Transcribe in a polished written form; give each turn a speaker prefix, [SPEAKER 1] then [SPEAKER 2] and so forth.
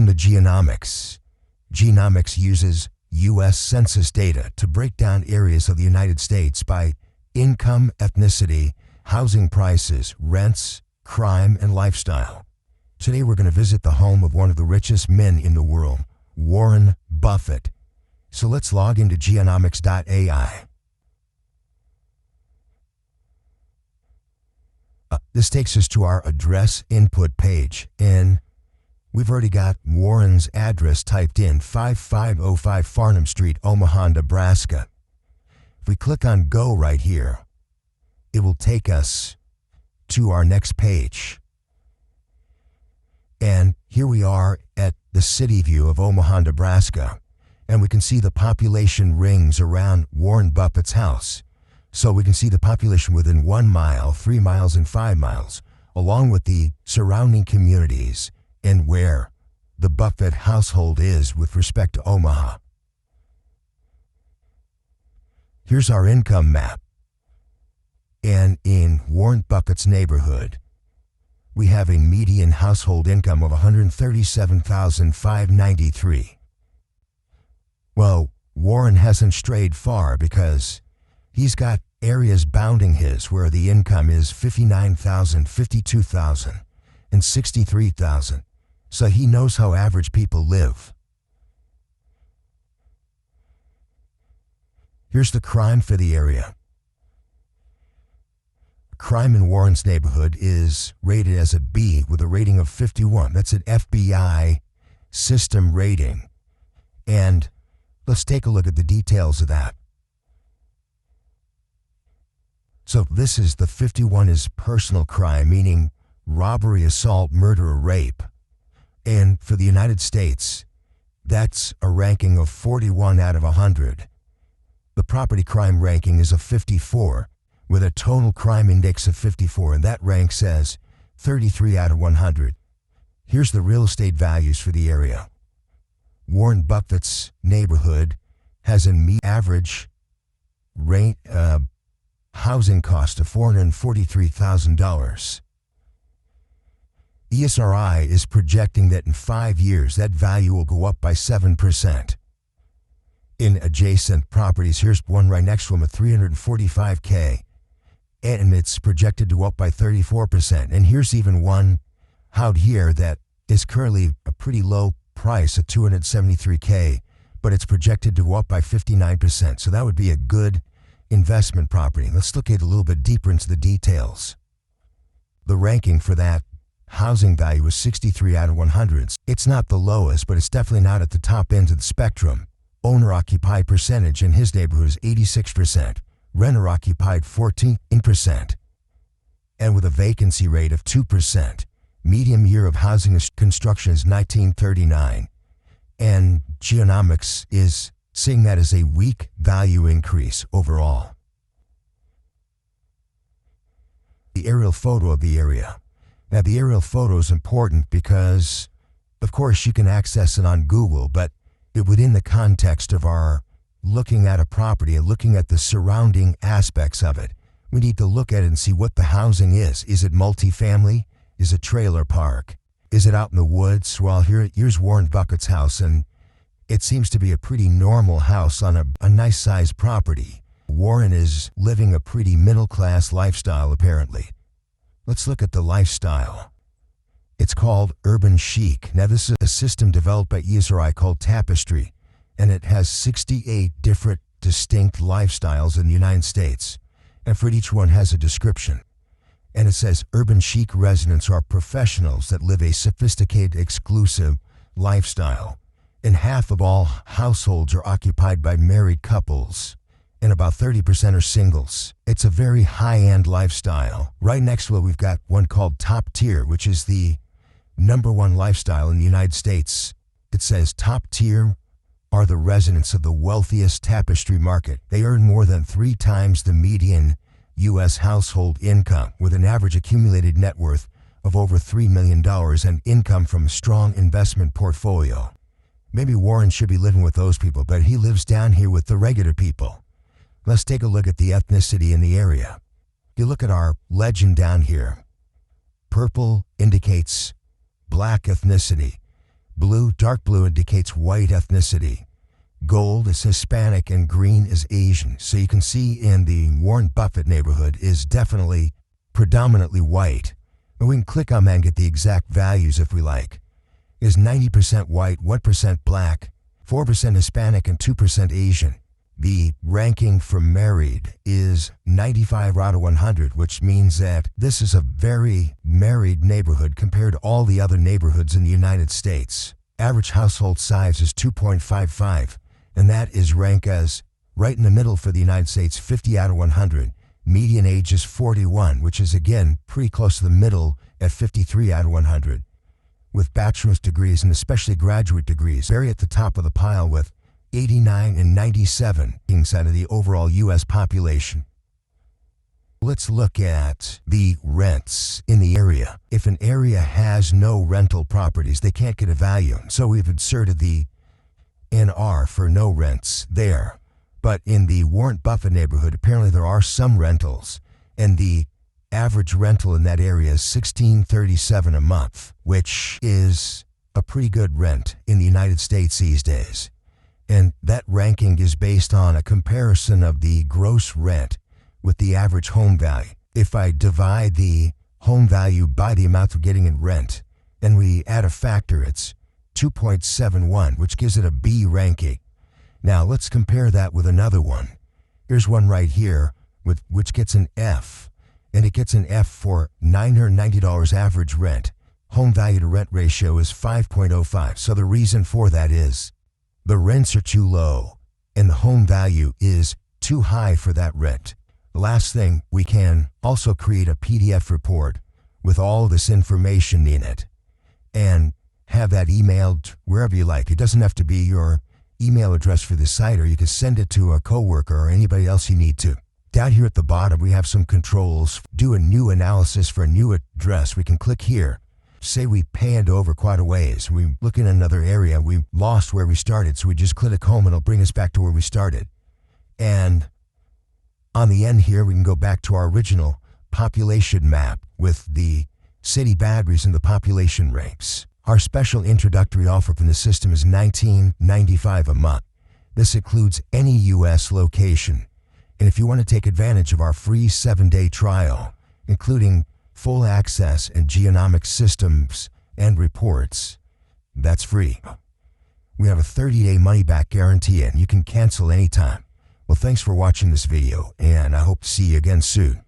[SPEAKER 1] Welcome to Geonomics. Geonomics uses U.S. Census data to break down areas of the United States by income, ethnicity, housing prices, rents, crime, and lifestyle. Today we're going to visit the home of one of the richest men in the world, Warren Buffett. So let's log into geonomics.ai. This takes us to our address input page, and we've already got Warren's address typed in, 5505 Farnham Street, Omaha, Nebraska. If we click on Go right here, it will take us to our next page. And here we are at the city view of Omaha, Nebraska, and we can see the population rings around Warren Buffett's house. So we can see the population within 1 mile, 3 miles, and 5 miles, along with the surrounding communities and where the Buffett household is with respect to Omaha. Here's our income map. And in Warren Buffett's neighborhood, we have a median household income of $137,593. Well, Warren hasn't strayed far because he's got areas bounding his where the income is $59,000, $52,000, and $63,000. So he knows how average people live. Here's the crime for the area. Crime in Warren's neighborhood is rated as a B with a rating of 51. That's an FBI system rating. And let's take a look at the details of that. So this is the 51 is personal crime, meaning robbery, assault, murder, or rape. And for the United States, that's a ranking of 41 out of 100. The property crime ranking is a 54, with a total crime index of 54, and that ranks as 33 out of 100. Here's the real estate values for the area. Warren Buffett's neighborhood has an average rate housing cost of $443,000. ESRI is projecting that in 5 years that value will go up by 7%. In adjacent properties, here's one right next to him at $345K, and it's projected to go up by 34%. And here's even one out here that is currently a pretty low price at $273K, but it's projected to go up by 59%. So that would be a good investment property. Let's look at a little bit deeper into the details. The ranking for that housing value is 63 out of 100. It's not the lowest, but it's definitely not at the top end of the spectrum. Owner-occupied percentage in his neighborhood is 86%. Renter-occupied 14%. And with a vacancy rate of 2%. Median year of housing construction is 1939. And Geonomics is seeing that as a weak value increase overall. The aerial photo of the area. Now, the aerial photo is important because, of course, you can access it on Google, but within the context of our looking at a property and looking at the surrounding aspects of it, we need to look at it and see what the housing is. Is it multifamily? Is it trailer park? Is it out in the woods? Well, here's Warren Buffett's house, and it seems to be a pretty normal house on a nice sized property. Warren is living a pretty middle-class lifestyle, apparently. Let's look at the lifestyle. It's called urban chic. Now, this is a system developed by ESRI called Tapestry, and it has 68 different distinct lifestyles in the United States, and for each one has a description. And it says urban chic residents are professionals that live a sophisticated, exclusive lifestyle. And half of all households are occupied by married couples, and about 30% are singles. It's a very high-end lifestyle. Right next to it, we've got one called Top Tier, which is the #1 lifestyle in the United States. It says top tier are the residents of the wealthiest tapestry market. They earn more than 3 times the median U.S. household income, with an average accumulated net worth of over $3 million and income from a strong investment portfolio. Maybe Warren should be living with those people, but he lives down here with the regular people. Let's take a look at the ethnicity in the area. If you look at our legend down here, purple indicates black ethnicity. Blue, dark blue indicates white ethnicity. Gold is Hispanic and green is Asian. So you can see in the Warren Buffett neighborhood is definitely predominantly white. But we can click on that and get the exact values if we like. It is 90% white, 1% black, 4% Hispanic, and 2% Asian. The ranking for married is 95 out of 100, which means that this is a very married neighborhood compared to all the other neighborhoods in the United States. Average household size is 2.55, and that is ranked as right in the middle for the United States, 50 out of 100. Median age is 41, which is again pretty close to the middle at 53 out of 100. With bachelor's degrees and especially graduate degrees, very at the top of the pile with 89 and 97 inside of the overall U.S. population. Let's look at the rents in the area. If an area has no rental properties, they can't get a value. So we've inserted the NR for no rents there. But in the Warren Buffett neighborhood, apparently there are some rentals, and the average rental in that area is $16.37 a month, which is a pretty good rent in the United States these days. And that ranking is based on a comparison of the gross rent with the average home value. If I divide the home value by the amount we're getting in rent, and we add a factor, it's 2.71, which gives it a B ranking. Now let's compare that with another one. Here's one right here, which gets an F, and it gets an F for $990 average rent. Home value to rent ratio is 5.05. So the reason for that is the rents are too low and the home value is too high for that rent. The last thing, we can also create a PDF report with all this information in it and have that emailed wherever you like. It doesn't have to be your email address for the site, or you can send it to a coworker or anybody else you need to. Down here at the bottom, we have some controls. Do a new analysis for a new address. We can click here. Say we panned over quite a ways. We look in another area. We lost where we started, so we just click home and it'll bring us back to where we started. And on the end here, we can go back to our original population map with the city boundaries and the population ranks. Our special introductory offer from the system is $19.95 a month. This includes any U.S. location. And if you want to take advantage of our free 7-day trial, including full access and genomic systems and reports, that's free. We have a 30-day money-back guarantee and you can cancel anytime. Well, thanks for watching this video, and I hope to see you again soon.